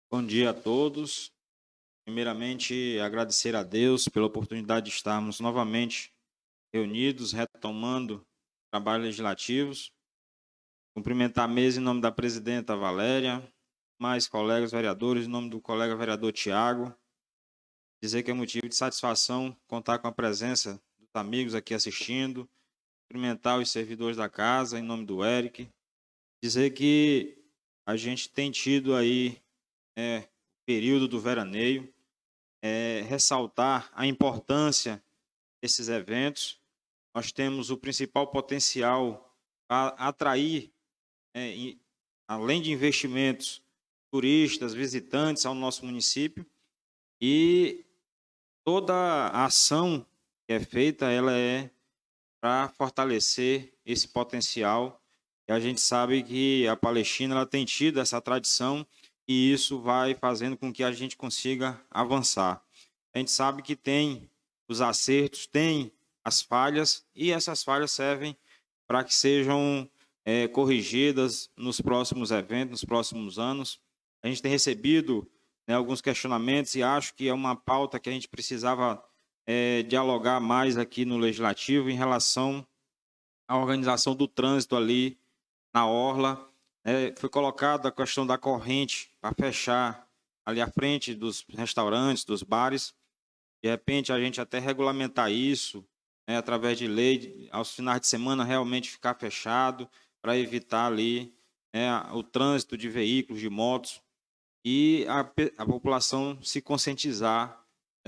Bom dia a todos. Primeiramente, agradecer a Deus pela oportunidade de estarmos novamente reunidos, retomando trabalhos legislativos. Cumprimentar a mesa em nome da presidenta Valéria, mais colegas vereadores, em nome do colega vereador Tiago. Dizer que é motivo de satisfação contar com a presença dos amigos aqui assistindo. Cumprimentar os servidores da casa, em nome do Eric. Dizer que a gente tem tido aí período do veraneio, ressaltar a importância desses eventos. Nós temos o principal potencial para atrair, além de investimentos, turistas, visitantes ao nosso município, e toda a ação que é feita, ela é para fortalecer esse potencial. E a gente sabe que a Palestina ela tem tido essa tradição e isso vai fazendo com que a gente consiga avançar. A gente sabe que tem os acertos, tem as falhas, e essas falhas servem para que sejam corrigidas nos próximos eventos, nos próximos anos. A gente tem recebido alguns questionamentos e acho que é uma pauta que a gente precisava dialogar mais aqui no Legislativo em relação à organização do trânsito ali na orla. Foi colocada a questão da corrente para fechar ali à frente dos restaurantes, dos bares. De repente, a gente até regulamentar isso, através de lei, aos finais de semana realmente ficar fechado, para evitar ali o trânsito de veículos, de motos, e a população se conscientizar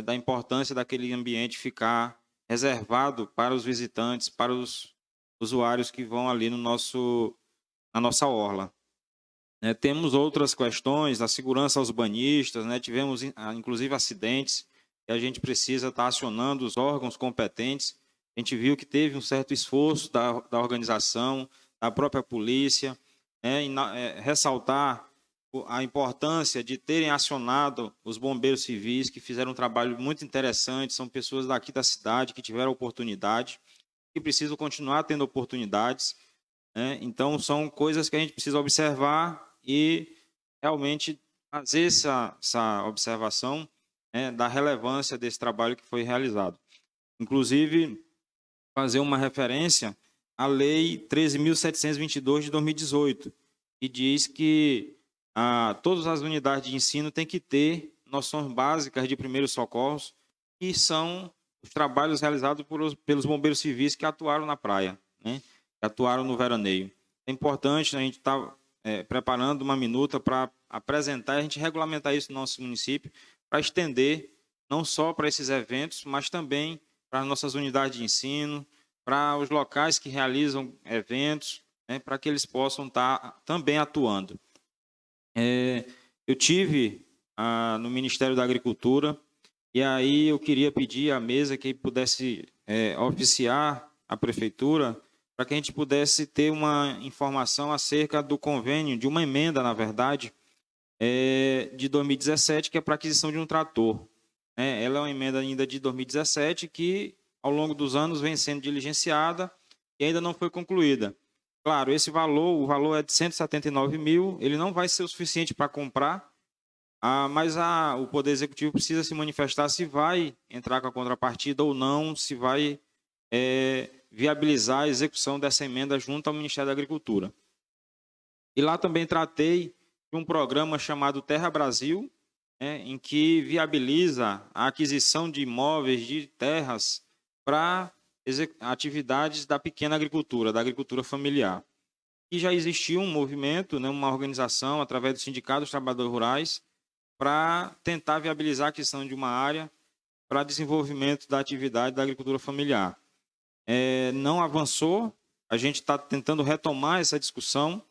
da importância daquele ambiente ficar reservado para os visitantes, para os usuários que vão ali na nossa orla. Temos outras questões, a segurança aos banhistas, tivemos inclusive acidentes, e a gente precisa estar acionando os órgãos competentes. A gente viu que teve um certo esforço da organização, da própria polícia, ressaltar a importância de terem acionado os bombeiros civis, que fizeram um trabalho muito interessante, são pessoas daqui da cidade que tiveram oportunidade, que precisam continuar tendo oportunidades. Então, são coisas que a gente precisa observar e realmente fazer essa observação da relevância desse trabalho que foi realizado. Inclusive, fazer uma referência à Lei 13.722 de 2018, que diz que todas as unidades de ensino têm que ter noções básicas de primeiros socorros, que são os trabalhos realizados pelos bombeiros civis que atuaram na praia, que atuaram no veraneio. É importante a gente estar preparando uma minuta para apresentar e a gente regulamentar isso no nosso município, para estender não só para esses eventos, mas também para as nossas unidades de ensino, para os locais que realizam eventos, para que eles possam estar também atuando. Eu tive no Ministério da Agricultura, e aí eu queria pedir à mesa que pudesse oficiar a Prefeitura para que a gente pudesse ter uma informação acerca do convênio, de uma emenda, na verdade, de 2017, que é para aquisição de um trator. Ela é uma emenda ainda de 2017 que, ao longo dos anos, vem sendo diligenciada e ainda não foi concluída. Claro, esse valor, o valor é de 179 mil, ele não vai ser o suficiente para comprar, mas o Poder Executivo precisa se manifestar se vai entrar com a contrapartida ou não, se vai viabilizar a execução dessa emenda junto ao Ministério da Agricultura. E lá também tratei de um programa chamado Terra Brasil, em que viabiliza a aquisição de imóveis, de terras, para atividades da pequena agricultura, da agricultura familiar. E já existia um movimento, uma organização, através do Sindicato dos Trabalhadores Rurais, para tentar viabilizar a aquisição de uma área para desenvolvimento da atividade da agricultura familiar. Não avançou, a gente está tentando retomar essa discussão,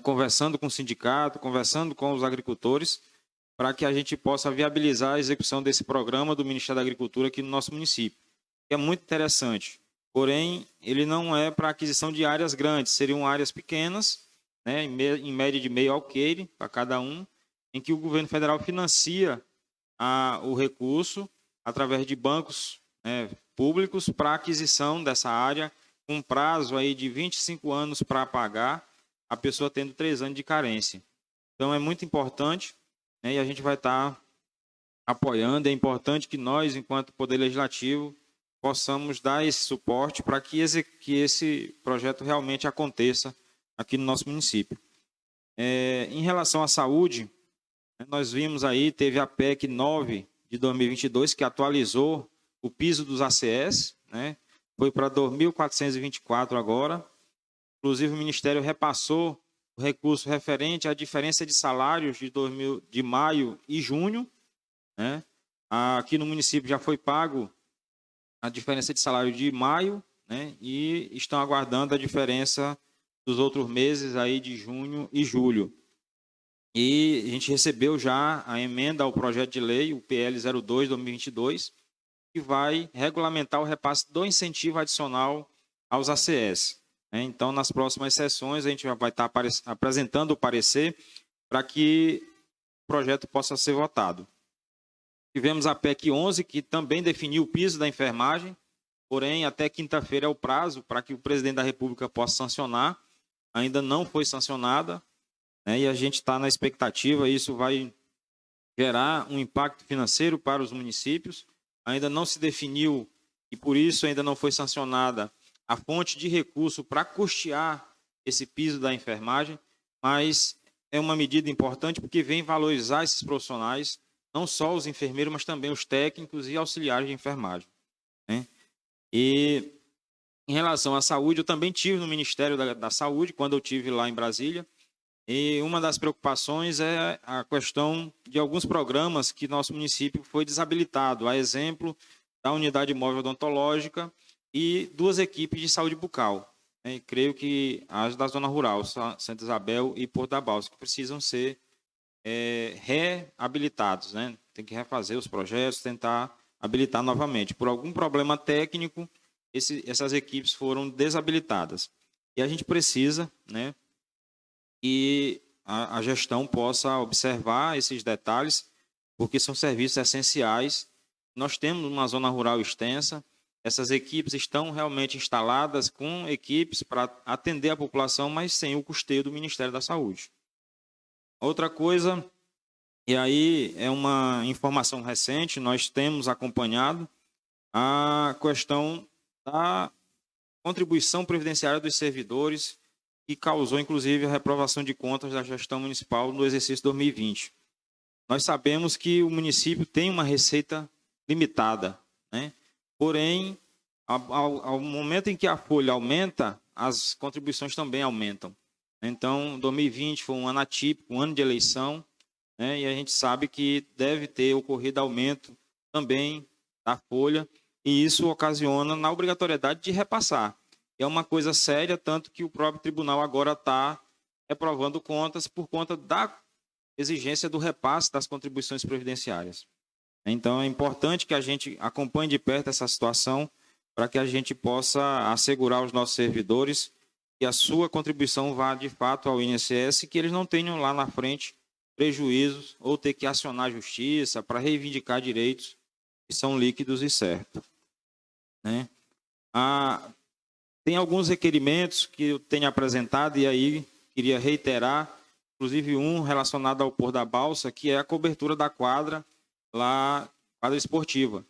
conversando com o sindicato, conversando com os agricultores, para que a gente possa viabilizar a execução desse programa do Ministério da Agricultura aqui no nosso município. É muito interessante, porém, ele não é para aquisição de áreas grandes, seriam áreas pequenas, em média de meio alqueire para cada um, em que o governo federal financia o recurso através de bancos públicos para aquisição dessa área, com um prazo aí de 25 anos para pagar, a pessoa tendo 3 anos de carência. Então, é muito importante né, e a gente vai estar apoiando. É importante que nós, enquanto Poder Legislativo, possamos dar esse suporte para que esse projeto realmente aconteça aqui no nosso município. Em relação à saúde, nós vimos aí, teve a PEC 9 de 2022, que atualizou o piso dos ACS, né? Foi para 2.424 agora. Inclusive, o Ministério repassou o recurso referente à diferença de salários de maio e junho, né? Aqui no município já foi pago a diferença de salário de maio, né? E estão aguardando a diferença dos outros meses aí de junho e julho. E a gente recebeu já a emenda ao projeto de lei, o PL 02/2022, que vai regulamentar o repasse do incentivo adicional aos ACS. Então, nas próximas sessões, a gente vai estar apresentando o parecer para que o projeto possa ser votado. Tivemos a PEC 11, que também definiu o piso da enfermagem, porém, até quinta-feira é o prazo para que o presidente da República possa sancionar. Ainda não foi sancionada, né, e a gente está na expectativa, isso vai gerar um impacto financeiro para os municípios. Ainda não se definiu, e por isso ainda não foi sancionada, a fonte de recurso para custear esse piso da enfermagem, mas é uma medida importante porque vem valorizar esses profissionais, não só os enfermeiros, mas também os técnicos e auxiliares de enfermagem, né? E em relação à saúde, eu também tive no Ministério da Saúde, quando eu tive lá em Brasília, e uma das preocupações é a questão de alguns programas que nosso município foi desabilitado, a exemplo da unidade móvel odontológica e 2 equipes de saúde bucal. E creio que as da zona rural, Santa Isabel e Porto da Balsa, que precisam ser reabilitados, né? Tem que refazer os projetos, tentar habilitar novamente. Por algum problema técnico, essas equipes foram desabilitadas. E a gente precisa, né, que a gestão possa observar esses detalhes, porque são serviços essenciais. Nós temos uma zona rural extensa, essas equipes estão realmente instaladas com equipes para atender a população, mas sem o custeio do Ministério da Saúde. Outra coisa, e aí é uma informação recente, nós temos acompanhado a questão da contribuição previdenciária dos servidores, que causou, inclusive, a reprovação de contas da gestão municipal no exercício 2020. Nós sabemos que o município tem uma receita limitada, né? Porém, ao momento em que a folha aumenta, as contribuições também aumentam. Então, 2020 foi um ano atípico, um ano de eleição, né? E a gente sabe que deve ter ocorrido aumento também da folha, e isso ocasiona na obrigatoriedade de repassar. É uma coisa séria, tanto que o próprio tribunal agora está reprovando contas por conta da exigência do repasse das contribuições previdenciárias. Então, é importante que a gente acompanhe de perto essa situação para que a gente possa assegurar aos nossos servidores que a sua contribuição vá, de fato, ao INSS e que eles não tenham lá na frente prejuízos ou ter que acionar a justiça para reivindicar direitos que são líquidos e certos, né? Tem alguns requerimentos que eu tenho apresentado e aí queria reiterar, inclusive um relacionado ao Porto da Balsa, que é a cobertura da quadra, lá, quadra esportiva.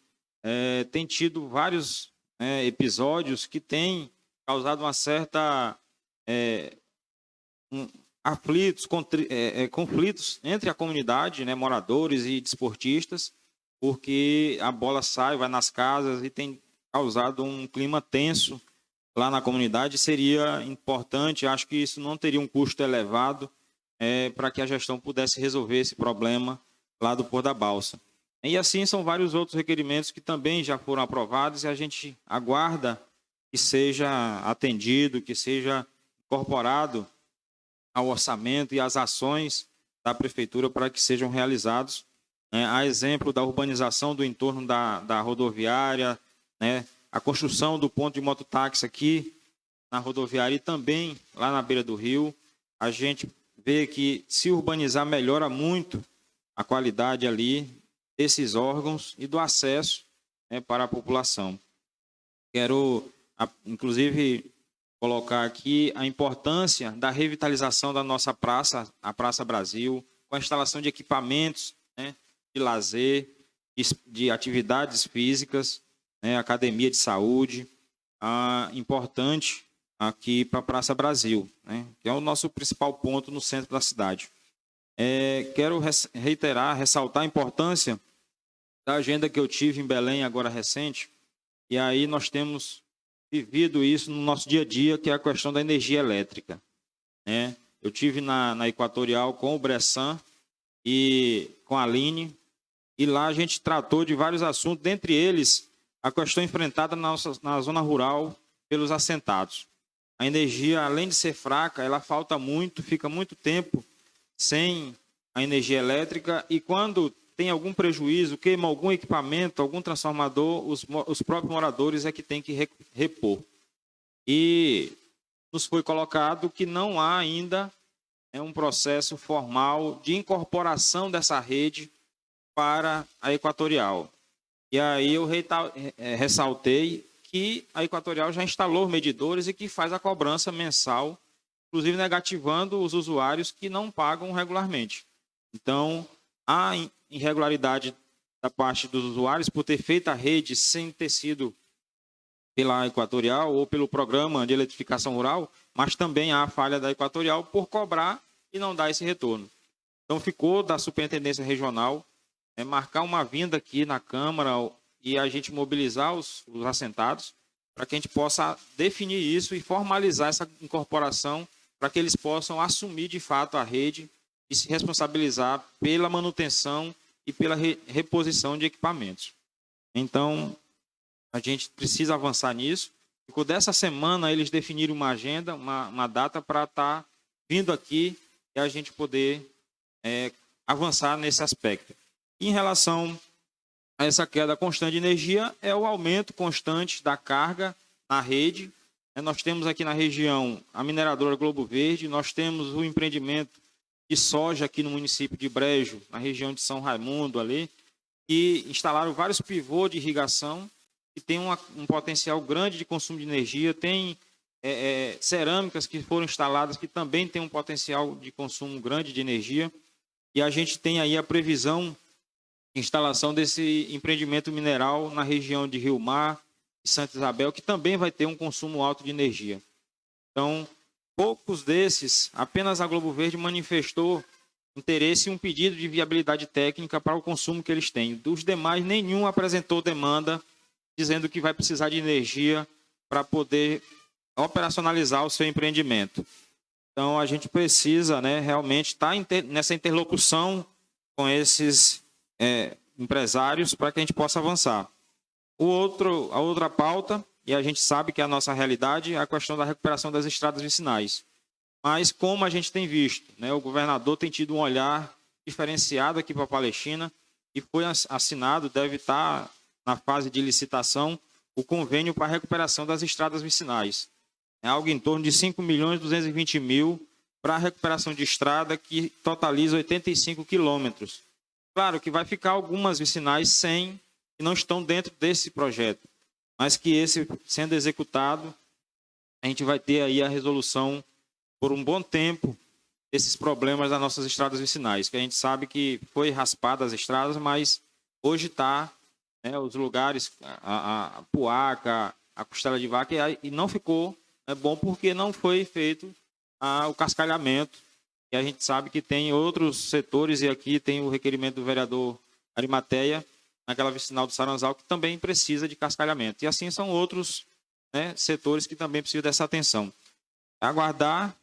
Tem tido vários episódios que têm causado uma certa conflitos entre a comunidade, né, moradores e desportistas, porque a bola sai, vai nas casas e tem causado um clima tenso lá na comunidade. Seria importante, acho que isso não teria um custo elevado para que a gestão pudesse resolver esse problema lá do Porto da Balsa. E assim são vários outros requerimentos que também já foram aprovados e a gente aguarda que seja atendido, que seja incorporado ao orçamento e às ações da Prefeitura para que sejam realizados. A exemplo da urbanização do entorno da rodoviária, né, a construção do ponto de mototáxi aqui na rodoviária e também lá na beira do rio. A gente vê que se urbanizar melhora muito a qualidade ali desses órgãos e do acesso, né, para a população. Quero, inclusive, colocar aqui a importância da revitalização da nossa praça, a Praça Brasil, com a instalação de equipamentos, né, de lazer, de atividades físicas, né, academia de saúde, importante aqui para a Praça Brasil, né, que é o nosso principal ponto no centro da cidade. Quero ressaltar a importância da agenda que eu tive em Belém agora recente, e aí nós temos vivido isso no nosso dia a dia, que é a questão da energia elétrica, né? Eu tive na Equatorial com o Bressan e com a Aline, e lá a gente tratou de vários assuntos, dentre eles a questão enfrentada na zona rural pelos assentados. A energia, além de ser fraca, ela falta muito, fica muito tempo sem a energia elétrica, e quando tem algum prejuízo, queima algum equipamento, algum transformador, os próprios moradores é que tem que repor. E nos foi colocado que não há ainda um processo formal de incorporação dessa rede para a Equatorial. E aí eu ressaltei que a Equatorial já instalou medidores e que faz a cobrança mensal, inclusive negativando os usuários que não pagam regularmente. Então, há irregularidade da parte dos usuários por ter feito a rede sem ter sido pela Equatorial ou pelo programa de eletrificação rural, mas também há a falha da Equatorial por cobrar e não dar esse retorno. Então, ficou da Superintendência Regional marcar uma vinda aqui na Câmara e a gente mobilizar os assentados para que a gente possa definir isso e formalizar essa incorporação para que eles possam assumir de fato a rede e se responsabilizar pela manutenção e pela reposição de equipamentos. Então, a gente precisa avançar nisso. Ficou dessa semana eles definiram uma agenda, uma data para estar vindo aqui e a gente poder avançar nesse aspecto. Em relação a essa queda constante de energia, é o aumento constante da carga na rede. Nós temos aqui na região a mineradora Globo Verde, nós temos o empreendimento de soja aqui no município de Brejo, na região de São Raimundo ali, que instalaram vários pivôs de irrigação, que tem um potencial grande de consumo de energia, tem cerâmicas que foram instaladas que também tem um potencial de consumo grande de energia, e a gente tem aí a previsão de instalação desse empreendimento mineral na região de Rio Mar e Santa Isabel, que também vai ter um consumo alto de energia. Então, poucos desses, apenas a Globo Verde manifestou interesse em um pedido de viabilidade técnica para o consumo que eles têm. Dos demais, nenhum apresentou demanda dizendo que vai precisar de energia para poder operacionalizar o seu empreendimento. Então, a gente precisa realmente estar nessa interlocução com esses empresários para que a gente possa avançar. A outra pauta, e a gente sabe que é a nossa realidade, é a questão da recuperação das estradas vicinais. Mas, como a gente tem visto, o governador tem tido um olhar diferenciado aqui para a Palestina e foi assinado, deve estar na fase de licitação, o convênio para a recuperação das estradas vicinais. É algo em torno de 5.220.000 para a recuperação de estrada, que totaliza 85 quilômetros. Claro que vai ficar algumas vicinais que não estão dentro desse projeto, mas que esse sendo executado, a gente vai ter aí a resolução por um bom tempo desses problemas das nossas estradas vicinais, que a gente sabe que foi raspada as estradas, mas hoje está os lugares, a Puaca, a Costela de Vaca, e não ficou bom porque não foi feito o cascalhamento, e a gente sabe que tem outros setores, e aqui tem o requerimento do vereador Arimateia, naquela vicinal do Saranzal, que também precisa de cascalhamento. E assim são outros setores que também precisam dessa atenção. Aguardar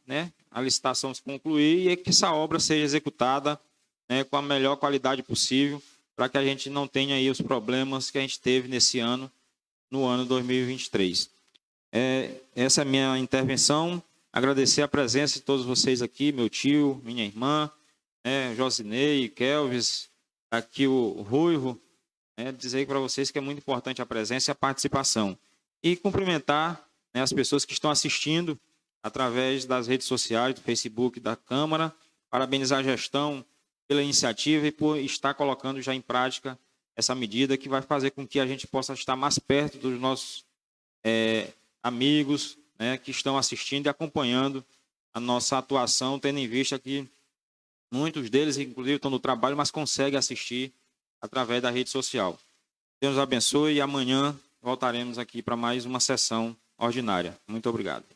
a licitação se concluir e que essa obra seja executada com a melhor qualidade possível, para que a gente não tenha aí os problemas que a gente teve nesse ano, no ano 2023. Essa é a minha intervenção. Agradecer a presença de todos vocês aqui, meu tio, minha irmã, Josinei, Kelvis, aqui o Ruivo, dizer para vocês que é muito importante a presença e a participação. E cumprimentar as pessoas que estão assistindo através das redes sociais, do Facebook da Câmara, parabenizar a gestão pela iniciativa e por estar colocando já em prática essa medida que vai fazer com que a gente possa estar mais perto dos nossos amigos que estão assistindo e acompanhando a nossa atuação, tendo em vista que Muitos deles, inclusive, estão no trabalho, mas conseguem assistir através da rede social. Deus nos abençoe e amanhã voltaremos aqui para mais uma sessão ordinária. Muito obrigado.